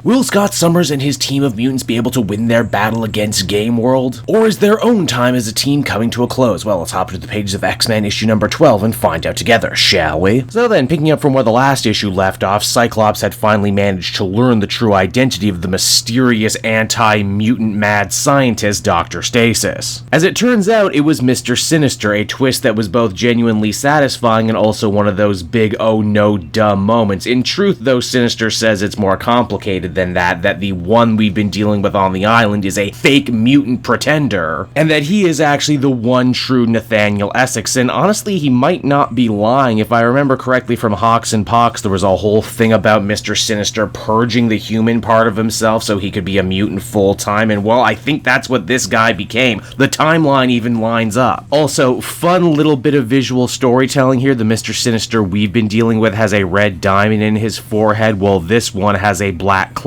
Will Scott Summers and his team of mutants be able to win their battle against Gameworld? Or is their own time as a team coming to a close? Well, let's hop into the pages of X-Men issue number 12 and find out together, shall we? So then, picking up from where the last issue left off, Cyclops had finally managed to learn the true identity of the mysterious anti-mutant mad scientist Doctor Stasis. As it turns out, it was Mr. Sinister, a twist that was both genuinely satisfying and also one of those big oh no duh moments. In truth, though, Sinister says it's more complicated than that the one we've been dealing with on the island is a fake mutant pretender, and that he is actually the one true Nathaniel Essex, and honestly, he might not be lying. If I remember correctly from Hawks and Pox, there was a whole thing about Mr. Sinister purging the human part of himself so he could be a mutant full-time, and well, I think that's what this guy became. The timeline even lines up. Also, fun little bit of visual storytelling here. The Mr. Sinister we've been dealing with has a red diamond in his forehead, while this one has a black club.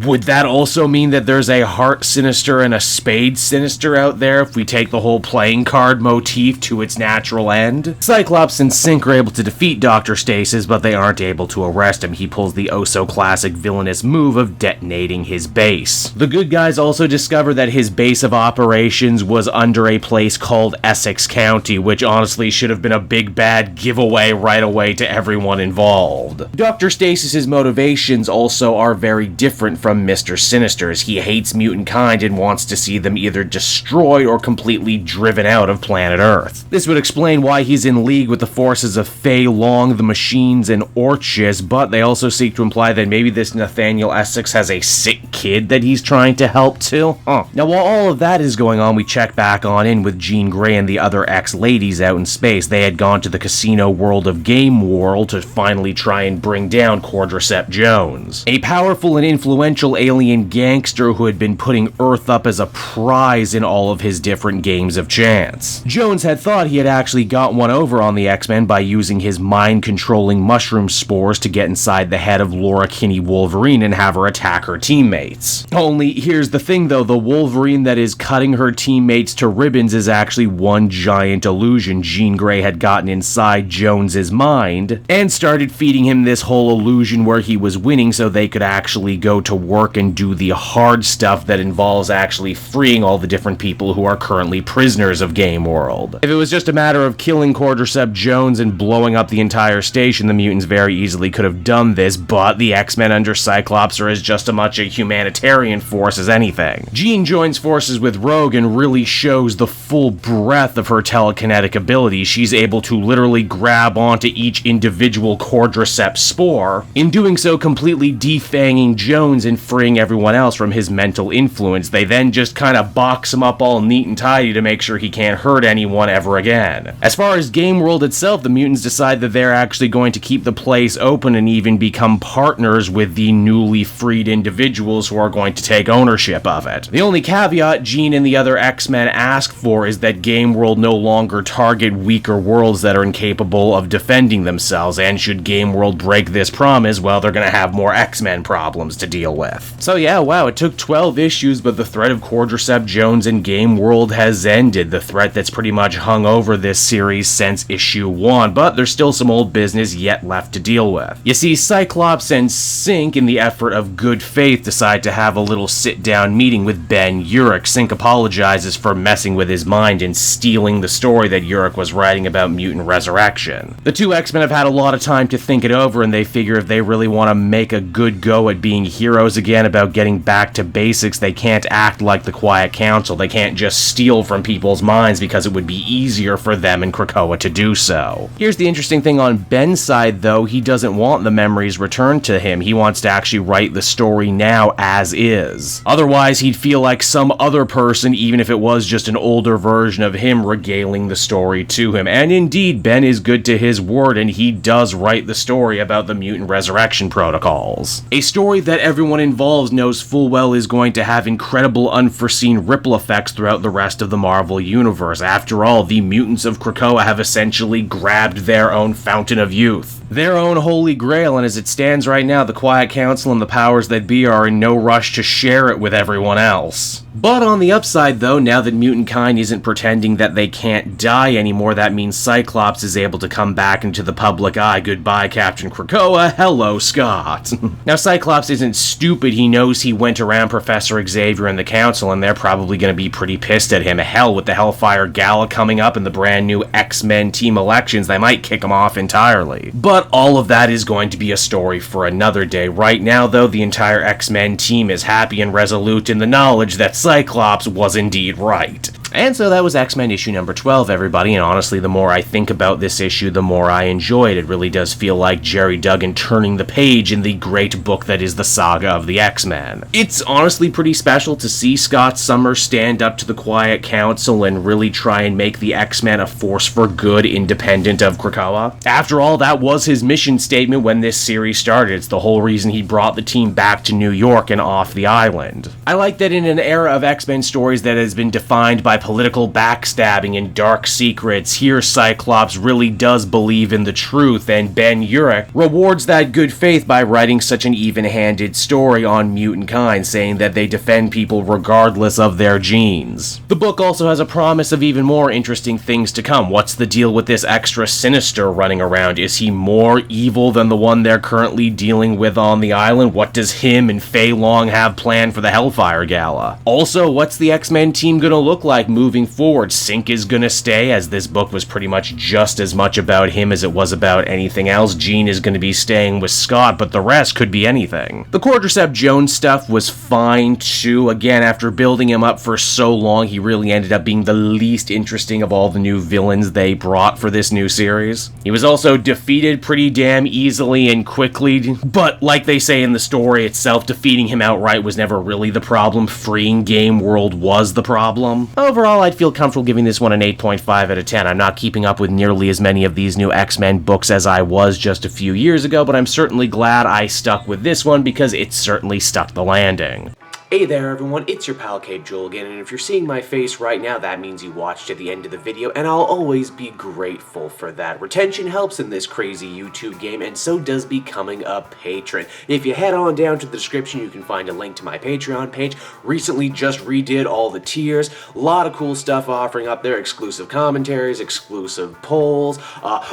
Would that also mean that there's a heart Sinister and a spade Sinister out there if we take the whole playing card motif to its natural end? Cyclops and Sync are able to defeat Doctor Stasis, but they aren't able to arrest him. He pulls the oh-so-classic villainous move of detonating his base. The good guys also discover that his base of operations was under a place called Essex County, which honestly should have been a big bad giveaway right away to everyone involved. Dr. Stasis's motivations also are very different from Mr. Sinister's. He hates mutant kind and wants to see them either destroyed or completely driven out of planet Earth. This would explain why he's in league with the forces of Fei Long, the Machines, and Orchis, but they also seek to imply that maybe this Nathaniel Essex has a sick kid that he's trying to help too. Now, while all of that is going on, we check back on in with Jean Grey and the other ex-ladies out in space. They had gone to the casino world of Gameworld to finally try and bring down Quadricep Jones, a powerful and influential alien gangster who had been putting Earth up as a prize in all of his different games of chance. Jones had thought he had actually got one over on the X-Men by using his mind-controlling mushroom spores to get inside the head of Laura Kinney Wolverine and have her attack her teammates. Only, here's the thing though, the Wolverine that is cutting her teammates to ribbons is actually one giant illusion. Jean Grey had gotten inside Jones's mind and started feeding him this whole illusion where he was winning so they could actually go to work and do the hard stuff that involves actually freeing all the different people who are currently prisoners of Gameworld. If it was just a matter of killing Quadricep Jones and blowing up the entire station, the mutants very easily could have done this, but the X-Men under Cyclops are as just as much a humanitarian force as anything. Jean joins forces with Rogue and really shows the full breadth of her telekinetic abilities. She's able to literally grab onto each individual Quadricep spore, in doing so completely defanging Jones and freeing everyone else from his mental influence. They then just kind of box him up all neat and tidy to make sure he can't hurt anyone ever again. As far as Gameworld itself, the mutants decide that they're actually going to keep the place open and even become partners with the newly freed individuals who are going to take ownership of it. The only caveat Jean and the other X-Men ask for is that Gameworld no longer target weaker worlds that are incapable of defending themselves, and should Gameworld break this promise, well, they're gonna have more X-Men problems to deal with. So yeah, wow, it took 12 issues, but the threat of Quadricep Jones and Gameworld has ended, the threat that's pretty much hung over this series since issue 1, but there's still some old business yet left to deal with. You see, Cyclops and Sync, in the effort of good faith, decide to have a little sit-down meeting with Ben Urich. Sync apologizes for messing with his mind and stealing the story that Urich was writing about mutant resurrection. The two X-Men have had a lot of time to think it over, and they figure if they really want to make a good go at being heroes again, about getting back to basics, they can't act like the Quiet Council. They can't just steal from people's minds because it would be easier for them in Krakoa to do so. Here's the interesting thing on Ben's side though, he doesn't want the memories returned to him. He wants to actually write the story now as is. Otherwise, he'd feel like some other person, even if it was just an older version of him regaling the story to him. And indeed, Ben is good to his word, and he does write the story about the mutant resurrection protocols. A story that everyone involved knows full well is going to have incredible unforeseen ripple effects throughout the rest of the Marvel Universe. After all, the mutants of Krakoa have essentially grabbed their own fountain of youth, their own holy grail, and as it stands right now, the Quiet Council and the powers that be are in no rush to share it with everyone else. But on the upside though, now that mutant kind isn't pretending that they can't die anymore, that means Cyclops is able to come back into the public eye. Goodbye, Captain Krakoa. Hello, Scott. Now, Cyclops isn't stupid. He knows he went around Professor Xavier and the Council, and they're probably going to be pretty pissed at him. Hell, with the Hellfire Gala coming up and the brand new X-Men team elections, they might kick him off entirely. But all of that is going to be a story for another day. Right now, though, the entire X-Men team is happy and resolute in the knowledge that Cyclops was indeed right. And so that was X-Men issue number 12, everybody, and honestly, the more I think about this issue, the more I enjoy it. It really does feel like Jerry Duggan turning the page in the great book that is the saga of the X-Men. It's honestly pretty special to see Scott Summers stand up to the Quiet Council and really try and make the X-Men a force for good independent of Krakoa. After all, that was his mission statement when this series started. It's the whole reason he brought the team back to New York and off the island. I like that in an era of X-Men stories that has been defined by political backstabbing and dark secrets, here Cyclops really does believe in the truth, and Ben Urich rewards that good faith by writing such an even-handed story on mutant kind, saying that they defend people regardless of their genes. The book also has a promise of even more interesting things to come. What's the deal with this extra Sinister running around? Is he more evil than the one they're currently dealing with on the island? What does him and Fei Long have planned for the Hellfire Gala? Also, what's the X-Men team gonna look like moving forward? Sync is gonna stay, as this book was pretty much just as much about him as it was about anything else. Jean is gonna be staying with Scott, but the rest could be anything. The Quadriceps Jones stuff was fine too. Again, after building him up for so long, he really ended up being the least interesting of all the new villains they brought for this new series. He was also defeated pretty damn easily and quickly, but like they say in the story itself, defeating him outright was never really the problem. Freeing Gameworld was the problem. Overall, I'd feel comfortable giving this one an 8.5 out of 10. I'm not keeping up with nearly as many of these new X-Men books as I was just a few years ago, but I'm certainly glad I stuck with this one because it certainly stuck the landing. Hey there everyone, it's your pal Cape Joel again, and if you're seeing my face right now, that means you watched to the end of the video, and I'll always be grateful for that. Retention helps in this crazy YouTube game, and so does becoming a patron. If you head on down to the description, you can find a link to my Patreon page. Recently just redid all the tiers, a lot of cool stuff offering up there, exclusive commentaries, exclusive polls,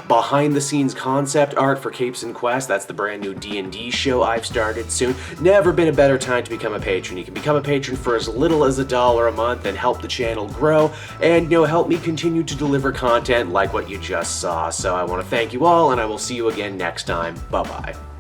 behind the scenes concept art for Capes and Quest. That's the brand new D&D show I've started soon. Never been a better time to become a patron. You can become a patron for as little as $1 a month and help the channel grow and, help me continue to deliver content like what you just saw. So I want to thank you all, and I will see you again next time. Bye-bye.